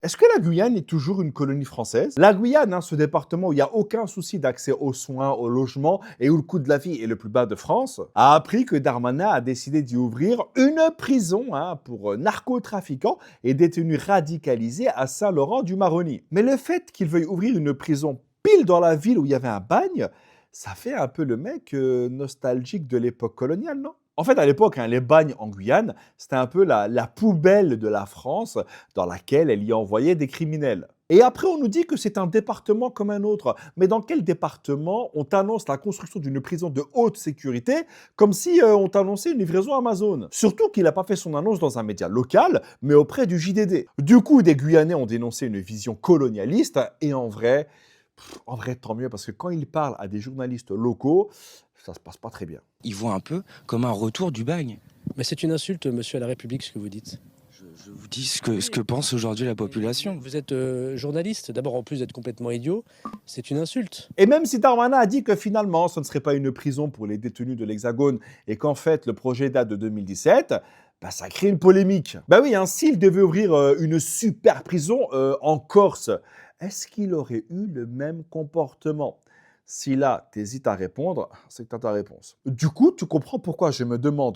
Est-ce que la Guyane est toujours une colonie française? La Guyane, ce département où il n'y a aucun souci d'accès aux soins, au logement et où le coût de la vie est le plus bas de France, a appris que Darmanin a décidé d'y ouvrir une prison pour narcotrafiquants et détenus radicalisés à Saint-Laurent-du-Maroni. Mais le fait qu'il veuille ouvrir une prison pile dans la ville où il y avait un bagne, ça fait un peu le mec nostalgique de l'époque coloniale, non? En fait, à l'époque, les bagnes en Guyane, c'était un peu la poubelle de la France dans laquelle elle y envoyait des criminels. Et après, on nous dit que c'est un département comme un autre. Mais dans quel département on t'annonce la construction d'une prison de haute sécurité comme si on t'annonçait une livraison Amazon? Surtout qu'il n'a pas fait son annonce dans un média local, mais auprès du JDD. Du coup, des Guyanais ont dénoncé une vision colonialiste et en vrai, tant mieux, parce que quand ils parlent à des journalistes locaux, ça se passe pas très bien. Ils voient un peu comme un retour du bagne. Mais c'est une insulte, monsieur à la République, ce que vous dites. Je vous dis ce que pense aujourd'hui la population. Vous êtes journaliste. D'abord, en plus d'être complètement idiot, c'est une insulte. Et même si Darmanin a dit que finalement, ce ne serait pas une prison pour les détenus de l'Hexagone et qu'en fait, le projet date de 2017, ça crée une polémique. Oui, s'il devait ouvrir une super prison en Corse, est-ce qu'il aurait eu le même comportement? Si là, tu hésites à répondre, c'est que tu as ta réponse. Du coup, tu comprends pourquoi je me demande